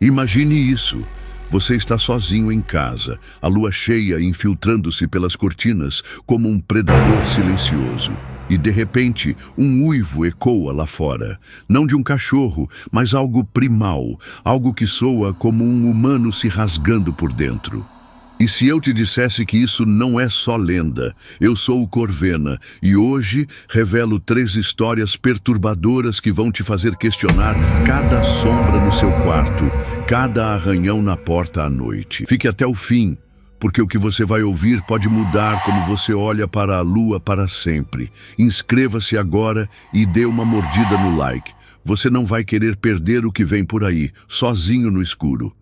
Imagine isso. Você está sozinho em casa, a lua cheia infiltrando-se pelas cortinas como um predador silencioso. E de repente, um uivo ecoa lá fora. Não de um cachorro, mas algo primal, algo que soa como um humano se rasgando por dentro. E se eu te dissesse que isso não é só lenda? Eu sou o Corvena e hoje revelo 3 histórias perturbadoras que vão te fazer questionar cada sombra no seu quarto, cada arranhão na porta à noite. Fique até o fim, porque o que você vai ouvir pode mudar como você olha para a lua para sempre. Inscreva-se agora e dê uma mordida no like. Você não vai querer perder o que vem por aí, sozinho no escuro.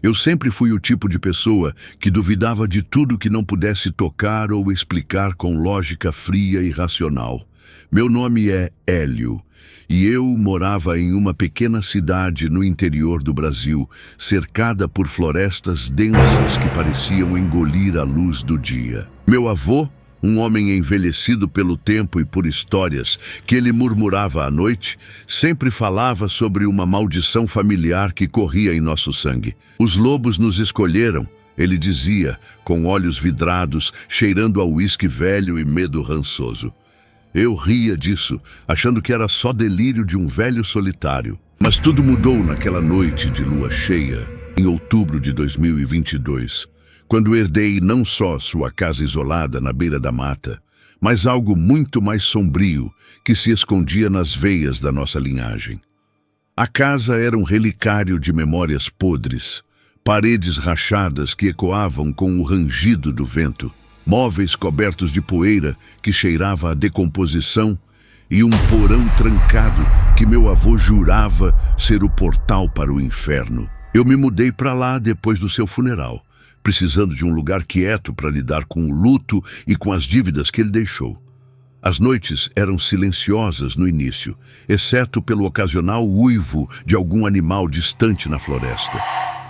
Eu sempre fui o tipo de pessoa que duvidava de tudo que não pudesse tocar ou explicar com lógica fria e racional. Meu nome é Hélio, e eu morava em uma pequena cidade no interior do Brasil, cercada por florestas densas que pareciam engolir a luz do dia. Meu avô, um homem envelhecido pelo tempo e por histórias que ele murmurava à noite, sempre falava sobre uma maldição familiar que corria em nosso sangue. Os lobos nos escolheram, ele dizia, com olhos vidrados, cheirando a uísque velho e medo rançoso. Eu ria disso, achando que era só delírio de um velho solitário. Mas tudo mudou naquela noite de lua cheia, em outubro de 2022. Quando herdei não só sua casa isolada na beira da mata, mas algo muito mais sombrio que se escondia nas veias da nossa linhagem. A casa era um relicário de memórias podres, paredes rachadas que ecoavam com o rangido do vento, móveis cobertos de poeira que cheirava a decomposição e um porão trancado que meu avô jurava ser o portal para o inferno. Eu me mudei para lá depois do seu funeral, precisando de um lugar quieto para lidar com o luto e com as dívidas que ele deixou. As noites eram silenciosas no início, exceto pelo ocasional uivo de algum animal distante na floresta.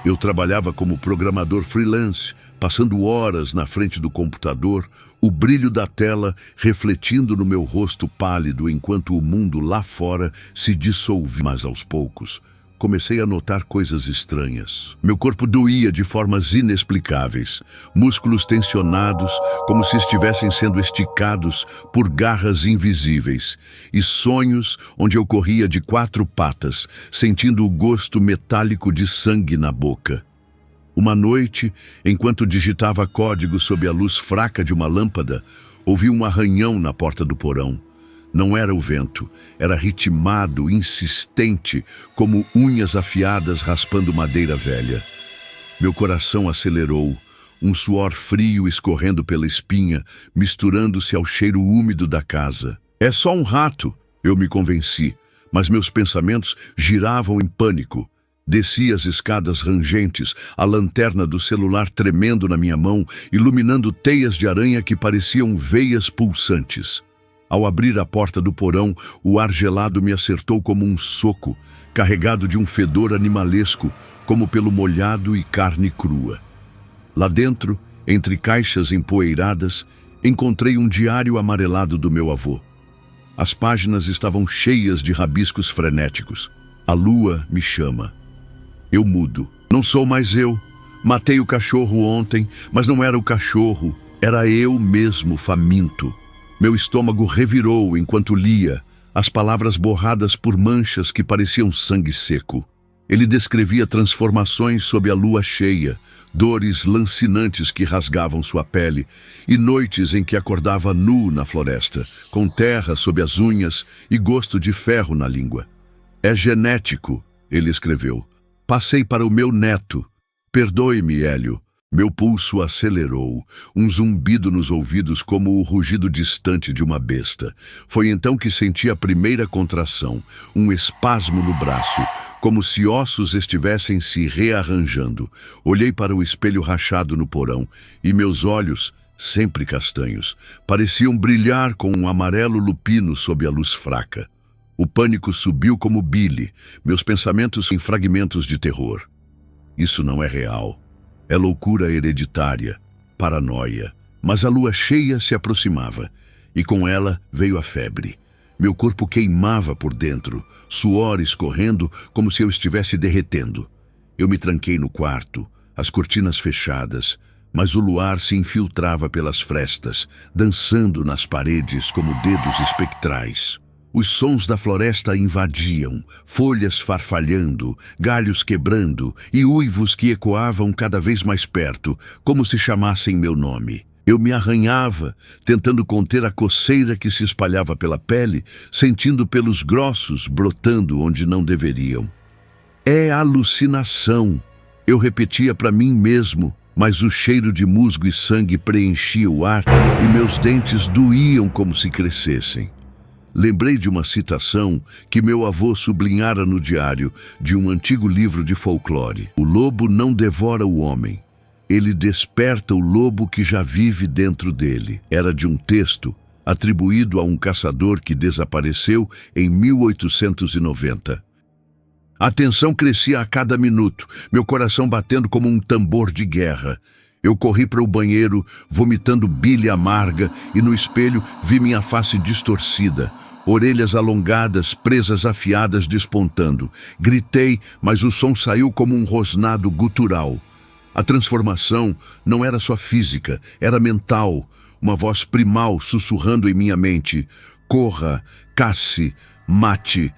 Eu trabalhava como programador freelance, passando horas na frente do computador, o brilho da tela refletindo no meu rosto pálido enquanto o mundo lá fora se dissolvia. Mas aos poucos, comecei a notar coisas estranhas. Meu corpo doía de formas inexplicáveis, músculos tensionados como se estivessem sendo esticados por garras invisíveis, e sonhos onde eu corria de 4 patas, sentindo o gosto metálico de sangue na boca. Uma noite, enquanto digitava código sob a luz fraca de uma lâmpada, ouvi um arranhão na porta do porão. Não era o vento, era ritmado, insistente, como unhas afiadas raspando madeira velha. Meu coração acelerou, um suor frio escorrendo pela espinha, misturando-se ao cheiro úmido da casa. É só um rato, eu me convenci, mas meus pensamentos giravam em pânico. Desci as escadas rangentes, a lanterna do celular tremendo na minha mão, iluminando teias de aranha que pareciam veias pulsantes. Ao abrir a porta do porão, o ar gelado me acertou como um soco, carregado de um fedor animalesco, como pelo molhado e carne crua. Lá dentro, entre caixas empoeiradas, encontrei um diário amarelado do meu avô. As páginas estavam cheias de rabiscos frenéticos. A lua me chama. Eu mudo. Não sou mais eu. Matei o cachorro ontem, mas não era o cachorro, era eu mesmo faminto. Meu estômago revirou enquanto lia, as palavras borradas por manchas que pareciam sangue seco. Ele descrevia transformações sob a lua cheia, dores lancinantes que rasgavam sua pele, e noites em que acordava nu na floresta, com terra sob as unhas e gosto de ferro na língua. É genético, ele escreveu. Passei para o meu neto. Perdoe-me, Hélio. Meu pulso acelerou, um zumbido nos ouvidos como o rugido distante de uma besta. Foi então que senti a primeira contração, um espasmo no braço, como se ossos estivessem se rearranjando. Olhei para o espelho rachado no porão e meus olhos, sempre castanhos, pareciam brilhar com um amarelo lupino sob a luz fraca. O pânico subiu como bile, meus pensamentos em fragmentos de terror. Isso não é real. É loucura hereditária, paranoia. Mas a lua cheia se aproximava, e com ela veio a febre. Meu corpo queimava por dentro, suor escorrendo como se eu estivesse derretendo. Eu me tranquei no quarto, as cortinas fechadas, mas o luar se infiltrava pelas frestas, dançando nas paredes como dedos espectrais. Os sons da floresta invadiam, folhas farfalhando, galhos quebrando e uivos que ecoavam cada vez mais perto, como se chamassem meu nome. Eu me arranhava, tentando conter a coceira que se espalhava pela pele, sentindo pelos grossos brotando onde não deveriam. É alucinação, eu repetia para mim mesmo, mas o cheiro de musgo e sangue preenchia o ar e meus dentes doíam como se crescessem. Lembrei de uma citação que meu avô sublinhara no diário de um antigo livro de folclore. O lobo não devora o homem, ele desperta o lobo que já vive dentro dele. Era de um texto atribuído a um caçador que desapareceu em 1890. A tensão crescia a cada minuto, meu coração batendo como um tambor de guerra. Eu corri para o banheiro, vomitando bile amarga, e no espelho vi minha face distorcida, orelhas alongadas, presas afiadas despontando. Gritei, mas o som saiu como um rosnado gutural. A transformação não era só física, era mental. Uma voz primal sussurrando em minha mente: corra, casse, mate.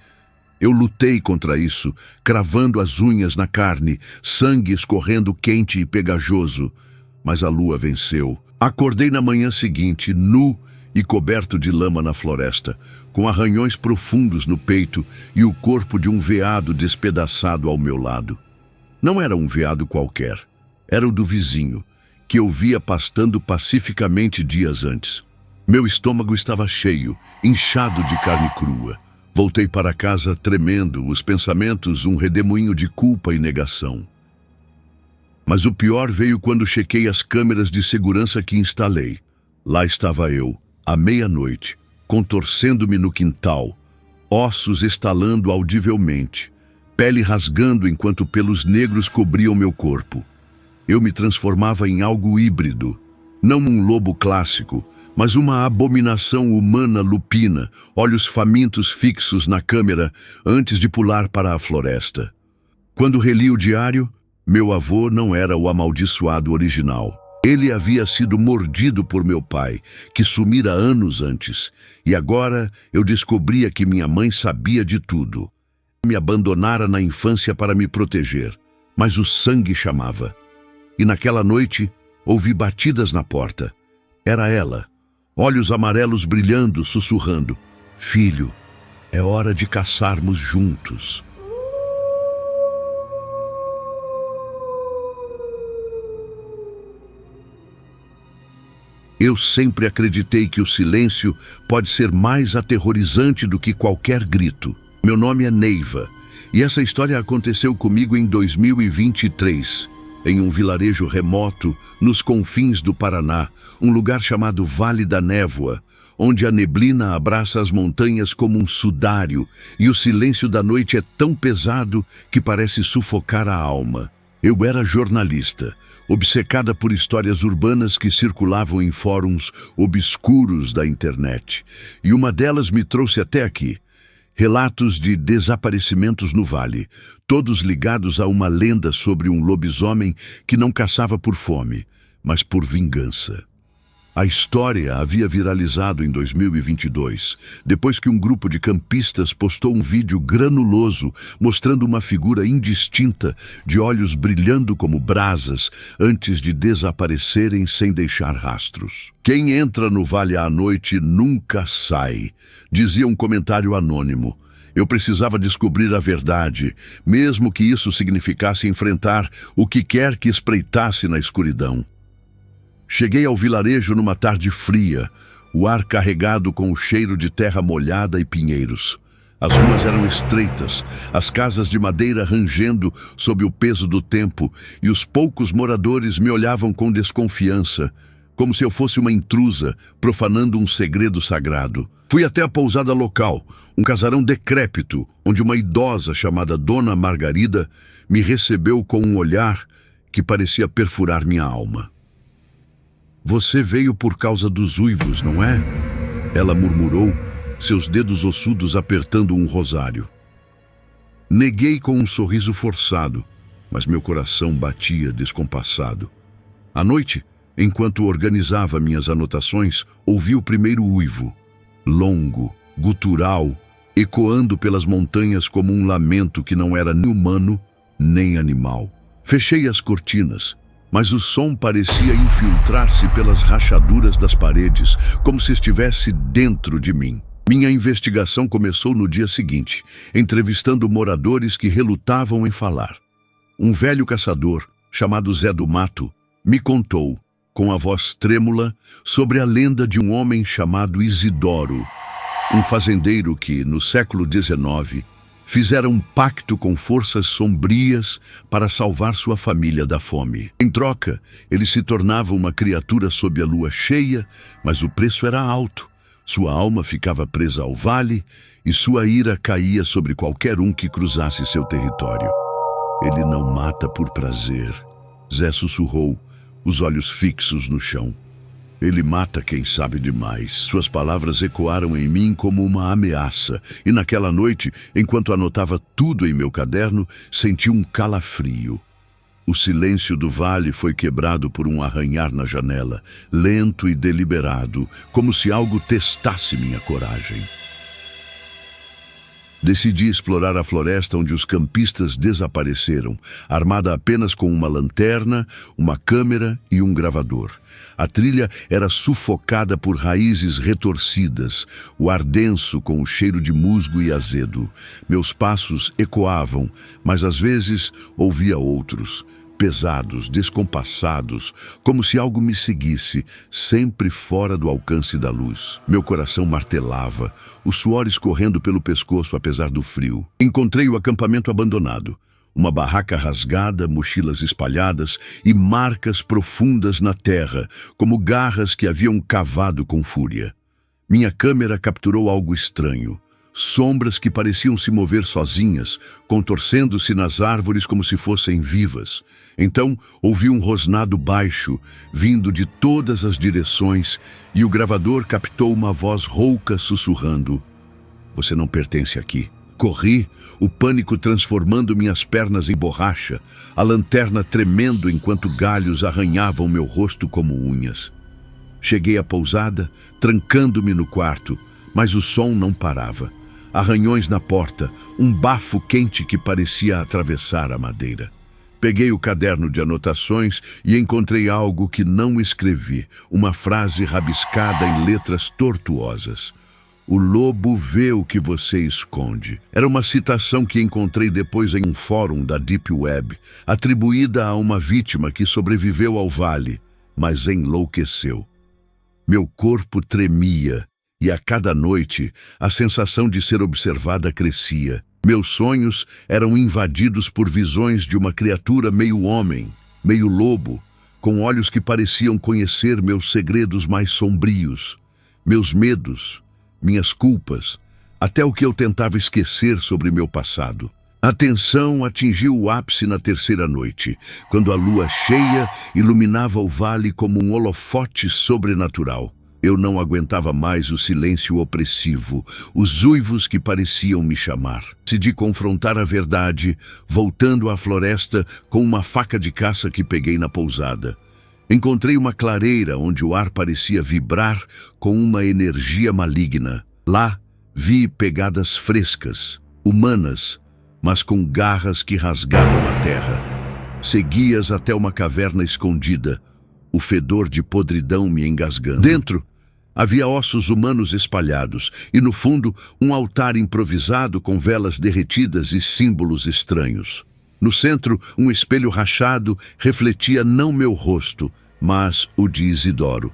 Eu lutei contra isso, cravando as unhas na carne, sangue escorrendo quente e pegajoso. Mas a lua venceu. Acordei na manhã seguinte, nu e coberto de lama na floresta, com arranhões profundos no peito e o corpo de um veado despedaçado ao meu lado. Não era um veado qualquer, era o do vizinho, que eu via pastando pacificamente dias antes. Meu estômago estava cheio, inchado de carne crua. Voltei para casa tremendo, os pensamentos um redemoinho de culpa e negação. Mas o pior veio quando chequei as câmeras de segurança que instalei. Lá estava eu, à meia-noite, contorcendo-me no quintal, ossos estalando audivelmente, pele rasgando enquanto pelos negros cobriam meu corpo. Eu me transformava em algo híbrido, não um lobo clássico, mas uma abominação humana lupina, olhos famintos fixos na câmera antes de pular para a floresta. Quando reli o diário, meu avô não era o amaldiçoado original. Ele havia sido mordido por meu pai, que sumira anos antes, e agora eu descobria que minha mãe sabia de tudo. Me abandonara na infância para me proteger, mas o sangue chamava. E naquela noite, ouvi batidas na porta. Era ela, olhos amarelos brilhando, sussurrando: filho, é hora de caçarmos juntos. Eu sempre acreditei que o silêncio pode ser mais aterrorizante do que qualquer grito. Meu nome é Neiva, e essa história aconteceu comigo em 2023, em um vilarejo remoto, nos confins do Paraná, um lugar chamado Vale da Névoa, onde a neblina abraça as montanhas como um sudário, e o silêncio da noite é tão pesado que parece sufocar a alma. Eu era jornalista, obcecada por histórias urbanas que circulavam em fóruns obscuros da internet, e uma delas me trouxe até aqui. Relatos de desaparecimentos no vale, todos ligados a uma lenda sobre um lobisomem que não caçava por fome, mas por vingança. A história havia viralizado em 2022, depois que um grupo de campistas postou um vídeo granuloso mostrando uma figura indistinta, de olhos brilhando como brasas, antes de desaparecerem sem deixar rastros. Quem entra no vale à noite nunca sai, dizia um comentário anônimo. Eu precisava descobrir a verdade, mesmo que isso significasse enfrentar o que quer que espreitasse na escuridão. Cheguei ao vilarejo numa tarde fria, o ar carregado com o cheiro de terra molhada e pinheiros. As ruas eram estreitas, as casas de madeira rangendo sob o peso do tempo, e os poucos moradores me olhavam com desconfiança, como se eu fosse uma intrusa, profanando um segredo sagrado. Fui até a pousada local, um casarão decrépito, onde uma idosa chamada Dona Margarida me recebeu com um olhar que parecia perfurar minha alma. Você veio por causa dos uivos, não é? ela murmurou, seus dedos ossudos apertando um rosário. Neguei com um sorriso forçado, mas meu coração batia descompassado. À noite, enquanto organizava minhas anotações, ouvi o primeiro uivo, longo, gutural, ecoando pelas montanhas como um lamento que não era nem humano, nem animal. Fechei as cortinas, mas o som parecia infiltrar-se pelas rachaduras das paredes, como se estivesse dentro de mim. Minha investigação começou no dia seguinte, entrevistando moradores que relutavam em falar. Um velho caçador, chamado Zé do Mato, me contou, com a voz trêmula, sobre a lenda de um homem chamado Isidoro, um fazendeiro que, no século XIX, fizera um pacto com forças sombrias para salvar sua família da fome. Em troca, ele se tornava uma criatura sob a lua cheia, mas o preço era alto. Sua alma ficava presa ao vale e sua ira caía sobre qualquer um que cruzasse seu território. Ele não mata por prazer, Zé sussurrou, os olhos fixos no chão. Ele mata quem sabe demais. Suas palavras ecoaram em mim como uma ameaça, e naquela noite, enquanto anotava tudo em meu caderno, senti um calafrio. O silêncio do vale foi quebrado por um arranhar na janela, lento e deliberado, como se algo testasse minha coragem. Decidi explorar a floresta onde os campistas desapareceram, armada apenas com uma lanterna, uma câmera e um gravador. A trilha era sufocada por raízes retorcidas, o ar denso com o cheiro de musgo e azedo. Meus passos ecoavam, mas às vezes ouvia outros, pesados, descompassados, como se algo me seguisse, sempre fora do alcance da luz. Meu coração martelava, o suor escorrendo pelo pescoço apesar do frio. Encontrei o acampamento abandonado. Uma barraca rasgada, mochilas espalhadas e marcas profundas na terra, como garras que haviam cavado com fúria. Minha câmera capturou algo estranho. Sombras que pareciam se mover sozinhas, contorcendo-se nas árvores como se fossem vivas. Então, ouvi um rosnado baixo, vindo de todas as direções, e o gravador captou uma voz rouca sussurrando: "Você não pertence aqui." Corri, o pânico transformando minhas pernas em borracha, a lanterna tremendo enquanto galhos arranhavam meu rosto como unhas. Cheguei à pousada, trancando-me no quarto, mas o som não parava. Arranhões na porta, um bafo quente que parecia atravessar a madeira. Peguei o caderno de anotações e encontrei algo que não escrevi, uma frase rabiscada em letras tortuosas. "O lobo vê o que você esconde." Era uma citação que encontrei depois em um fórum da Deep Web, atribuída a uma vítima que sobreviveu ao vale, mas enlouqueceu. Meu corpo tremia e a cada noite a sensação de ser observada crescia. Meus sonhos eram invadidos por visões de uma criatura meio homem, meio lobo, com olhos que pareciam conhecer meus segredos mais sombrios, meus medos, minhas culpas, até o que eu tentava esquecer sobre meu passado. A tensão atingiu o ápice na terceira noite, quando a lua cheia iluminava o vale como um holofote sobrenatural. Eu não aguentava mais o silêncio opressivo, os uivos que pareciam me chamar. Decidi confrontar a verdade, voltando à floresta com uma faca de caça que peguei na pousada. Encontrei uma clareira onde o ar parecia vibrar com uma energia maligna. Lá, vi pegadas frescas, humanas, mas com garras que rasgavam a terra. Segui-as até uma caverna escondida, o fedor de podridão me engasgando. Dentro, havia ossos humanos espalhados e, no fundo, um altar improvisado com velas derretidas e símbolos estranhos. No centro, um espelho rachado refletia não meu rosto, mas o de Isidoro.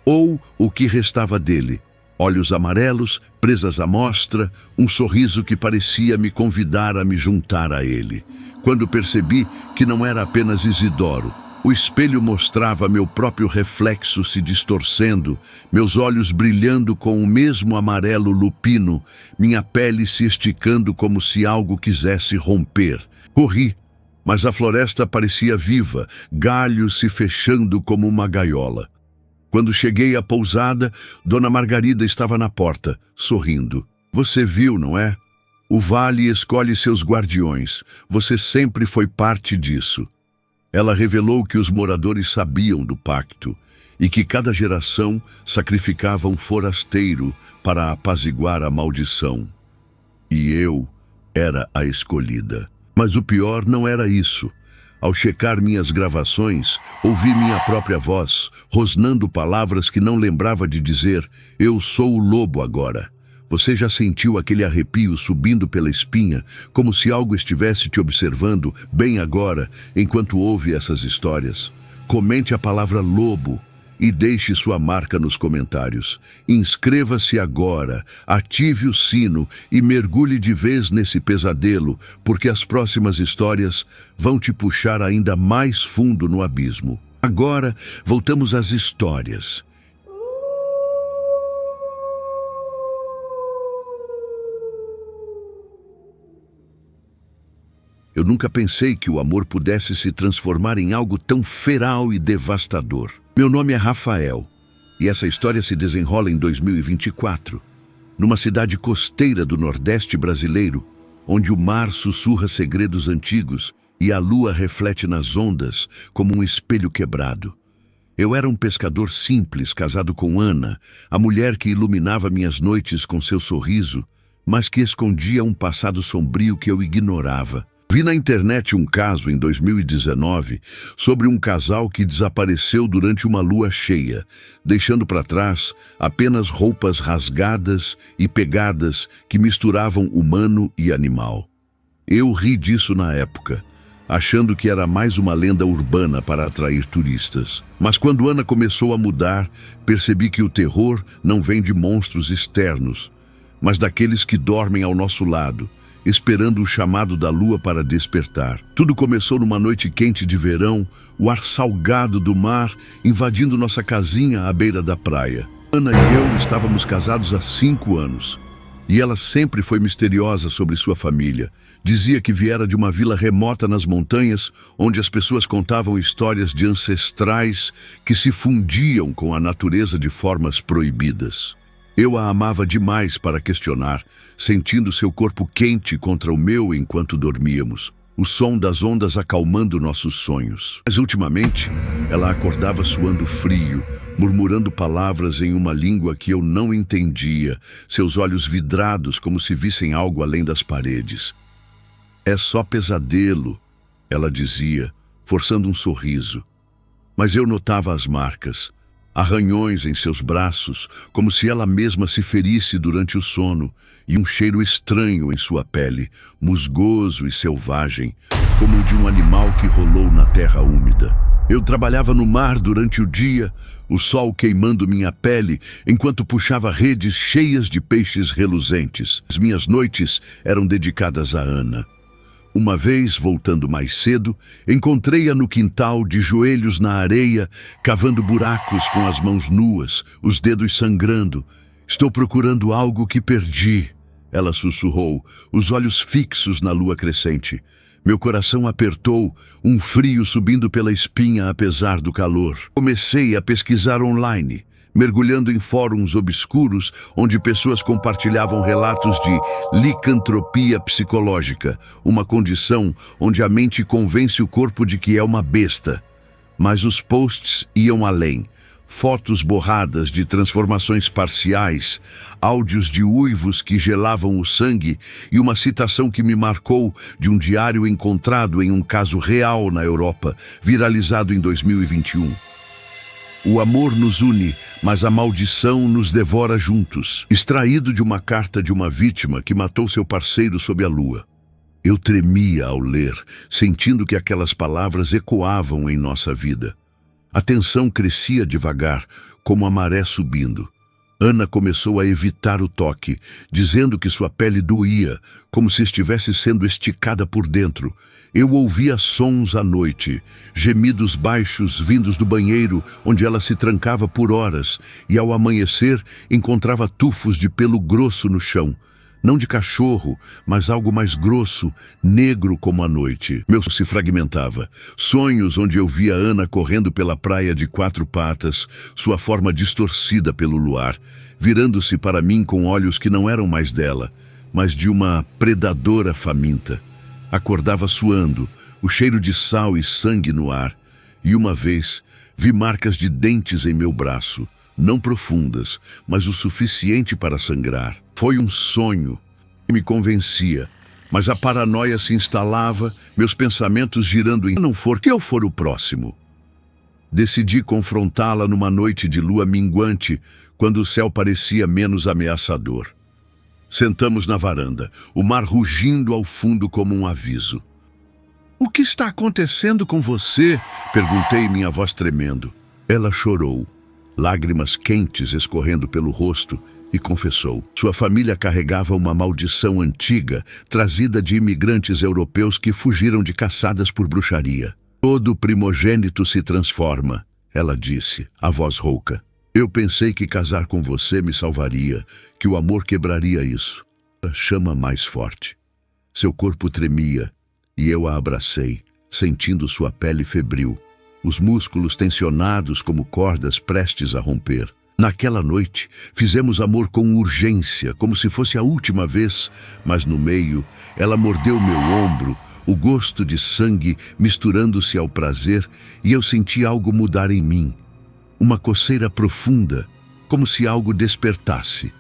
Ou o que restava dele. Olhos amarelos, presas à mostra, um sorriso que parecia me convidar a me juntar a ele. Quando percebi que não era apenas Isidoro, o espelho mostrava meu próprio reflexo se distorcendo, meus olhos brilhando com o mesmo amarelo lupino, minha pele se esticando como se algo quisesse romper. Corri, mas a floresta parecia viva, galhos se fechando como uma gaiola. Quando cheguei à pousada, Dona Margarida estava na porta, sorrindo. Você viu, não é? O vale escolhe seus guardiões. Você sempre foi parte disso. Ela revelou que os moradores sabiam do pacto e que cada geração sacrificava um forasteiro para apaziguar a maldição. E eu era a escolhida. Mas o pior não era isso. Ao checar minhas gravações, ouvi minha própria voz, rosnando palavras que não lembrava de dizer: eu sou o lobo agora. Você já sentiu aquele arrepio subindo pela espinha, como se algo estivesse te observando bem agora, enquanto ouve essas histórias? Comente a palavra lobo e deixe sua marca nos comentários. Inscreva-se agora, ative o sino e mergulhe de vez nesse pesadelo, porque as próximas histórias vão te puxar ainda mais fundo no abismo. Agora, voltamos às histórias. Eu nunca pensei que o amor pudesse se transformar em algo tão feral e devastador. Meu nome é Rafael, e essa história se desenrola em 2024, numa cidade costeira do Nordeste brasileiro, onde o mar sussurra segredos antigos e a lua reflete nas ondas como um espelho quebrado. Eu era um pescador simples, casado com Ana, a mulher que iluminava minhas noites com seu sorriso, mas que escondia um passado sombrio que eu ignorava. Vi na internet um caso em 2019 sobre um casal que desapareceu durante uma lua cheia, deixando para trás apenas roupas rasgadas e pegadas que misturavam humano e animal. Eu ri disso na época, achando que era mais uma lenda urbana para atrair turistas. Mas quando Ana começou a mudar, percebi que o terror não vem de monstros externos, mas daqueles que dormem ao nosso lado, esperando o chamado da lua para despertar. Tudo começou numa noite quente de verão, o ar salgado do mar invadindo nossa casinha à beira da praia. Ana e eu estávamos casados há 5 anos, e ela sempre foi misteriosa sobre sua família. Dizia que viera de uma vila remota nas montanhas, onde as pessoas contavam histórias de ancestrais que se fundiam com a natureza de formas proibidas. Eu a amava demais para questionar, sentindo seu corpo quente contra o meu enquanto dormíamos, o som das ondas acalmando nossos sonhos. Mas ultimamente, ela acordava suando frio, murmurando palavras em uma língua que eu não entendia, seus olhos vidrados como se vissem algo além das paredes. É só pesadelo, ela dizia, forçando um sorriso. Mas eu notava as marcas, arranhões em seus braços, como se ela mesma se ferisse durante o sono, e um cheiro estranho em sua pele, musgoso e selvagem, como o de um animal que rolou na terra úmida. Eu trabalhava no mar durante o dia, o sol queimando minha pele, enquanto puxava redes cheias de peixes reluzentes. As minhas noites eram dedicadas a Ana. Uma vez, voltando mais cedo, encontrei-a no quintal, de joelhos na areia, cavando buracos com as mãos nuas, os dedos sangrando. Estou procurando algo que perdi, ela sussurrou, os olhos fixos na lua crescente. Meu coração apertou, um frio subindo pela espinha apesar do calor. Comecei a pesquisar online, mergulhando em fóruns obscuros onde pessoas compartilhavam relatos de licantropia psicológica, uma condição onde a mente convence o corpo de que é uma besta. Mas os posts iam além. Fotos borradas de transformações parciais, áudios de uivos que gelavam o sangue e uma citação que me marcou de um diário encontrado em um caso real na Europa, viralizado em 2021. O amor nos une, mas a maldição nos devora juntos. Extraído de uma carta de uma vítima que matou seu parceiro sob a lua. Eu tremia ao ler, sentindo que aquelas palavras ecoavam em nossa vida. A tensão crescia devagar, como a maré subindo. Ana começou a evitar o toque, dizendo que sua pele doía, como se estivesse sendo esticada por dentro. Eu ouvia sons à noite, gemidos baixos vindos do banheiro, onde ela se trancava por horas, e ao amanhecer encontrava tufos de pelo grosso no chão. não de cachorro, mas algo mais grosso, negro como a noite. Meu se fragmentava. Sonhos onde eu via Ana correndo pela praia de 4 patas, sua forma distorcida pelo luar, virando-se para mim com olhos que não eram mais dela, mas de uma predadora faminta. Acordava suando, o cheiro de sal e sangue no ar, e uma vez vi marcas de dentes em meu braço, não profundas, mas o suficiente para sangrar. Foi um sonho que me convencia, mas a paranoia se instalava, meus pensamentos girando em não for que eu for o próximo. Decidi confrontá-la numa noite de lua minguante, quando o céu parecia menos ameaçador. Sentamos na varanda, o mar rugindo ao fundo como um aviso. "O que está acontecendo com você?" perguntei, minha voz tremendo. Ela chorou, lágrimas quentes escorrendo pelo rosto, e confessou. Sua família carregava uma maldição antiga, trazida de imigrantes europeus que fugiram de caçadas por bruxaria. "Todo primogênito se transforma", ela disse, a voz rouca. "Eu pensei que casar com você me salvaria, que o amor quebraria isso." A chama mais forte. Seu corpo tremia, e eu a abracei, sentindo sua pele febril, os músculos tensionados como cordas prestes a romper. Naquela noite, fizemos amor com urgência, como se fosse a última vez, mas no meio, ela mordeu meu ombro, o gosto de sangue misturando-se ao prazer, e eu senti algo mudar em mim. Uma coceira profunda, como se algo despertasse.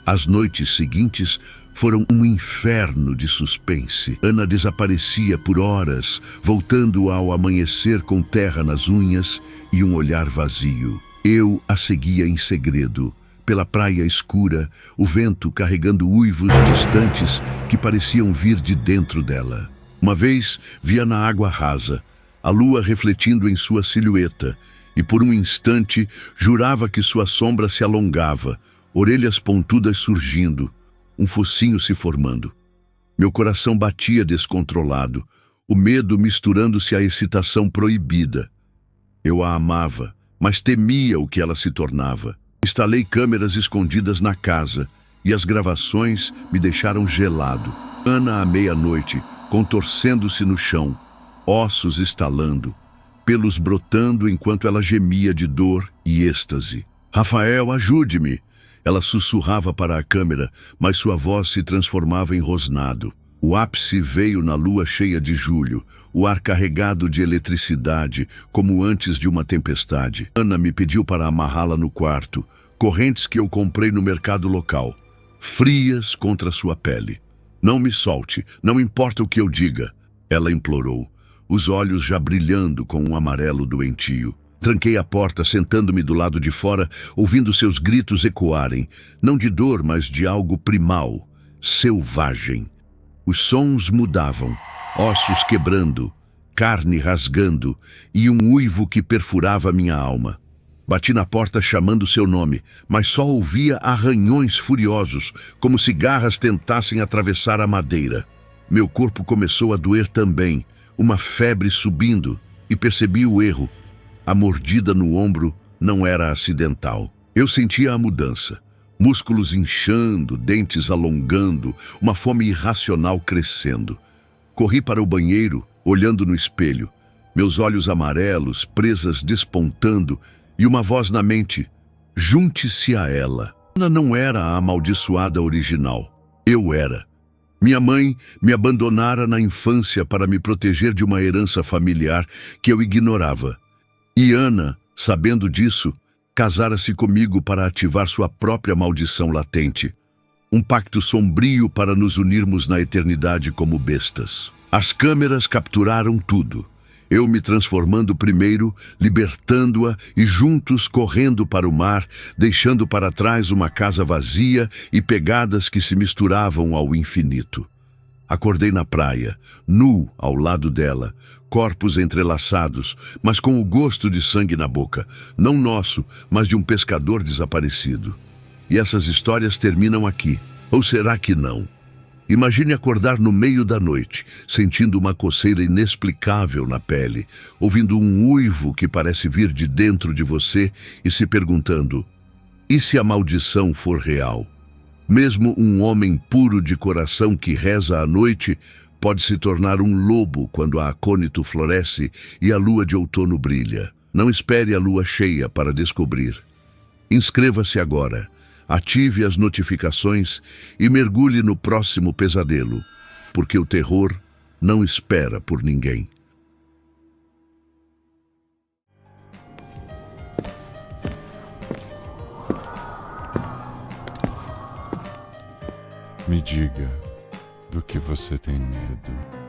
As noites seguintes foram um inferno de suspense. Ana desaparecia por horas, voltando ao amanhecer com terra nas unhas e um olhar vazio. Eu a seguia em segredo, pela praia escura, o vento carregando uivos distantes que pareciam vir de dentro dela. Uma vez via na água rasa, a lua refletindo em sua silhueta, e por um instante jurava que sua sombra se alongava, orelhas pontudas surgindo, um focinho se formando. Meu coração batia descontrolado, o medo misturando-se à excitação proibida. Eu a amava, mas temia o que ela se tornava. Instalei câmeras escondidas na casa, e as gravações me deixaram gelado. Ana à meia-noite, contorcendo-se no chão, ossos estalando, pelos brotando enquanto ela gemia de dor e êxtase. "Rafael, ajude-me!" Ela sussurrava para a câmera, mas sua voz se transformava em rosnado. O ápice veio na lua cheia de julho, o ar carregado de eletricidade, como antes de uma tempestade. Ana me pediu para amarrá-la no quarto, correntes que eu comprei no mercado local, frias contra sua pele. "Não me solte, não importa o que eu diga", ela implorou, os olhos já brilhando com um amarelo doentio. Tranquei a porta, sentando-me do lado de fora, ouvindo seus gritos ecoarem, não de dor, mas de algo primal, selvagem. Os sons mudavam, ossos quebrando, carne rasgando e um uivo que perfurava minha alma. Bati na porta chamando seu nome, mas só ouvia arranhões furiosos, como se garras tentassem atravessar a madeira. Meu corpo começou a doer também, uma febre subindo, e percebi o erro. A mordida no ombro não era acidental. Eu sentia a mudança. Músculos inchando, dentes alongando, uma fome irracional crescendo. Corri para o banheiro, olhando no espelho. Meus olhos amarelos, presas despontando, e uma voz na mente: junte-se a ela. Ana não era a amaldiçoada original. Eu era. Minha mãe me abandonara na infância para me proteger de uma herança familiar que eu ignorava. E Ana, sabendo disso, casara-se comigo para ativar sua própria maldição latente. Um pacto sombrio para nos unirmos na eternidade como bestas. As câmeras capturaram tudo. Eu me transformando primeiro, libertando-a e juntos correndo para o mar, deixando para trás uma casa vazia e pegadas que se misturavam ao infinito. Acordei na praia, nu ao lado dela, corpos entrelaçados, mas com o gosto de sangue na boca, não nosso, mas de um pescador desaparecido. E essas histórias terminam aqui, ou será que não? Imagine acordar no meio da noite, sentindo uma coceira inexplicável na pele, ouvindo um uivo que parece vir de dentro de você e se perguntando: e se a maldição for real? Mesmo um homem puro de coração que reza à noite pode se tornar um lobo quando a acônito floresce e a lua de outono brilha. Não espere a lua cheia para descobrir. Inscreva-se agora, ative as notificações e mergulhe no próximo pesadelo, porque o terror não espera por ninguém. Me diga do que você tem medo.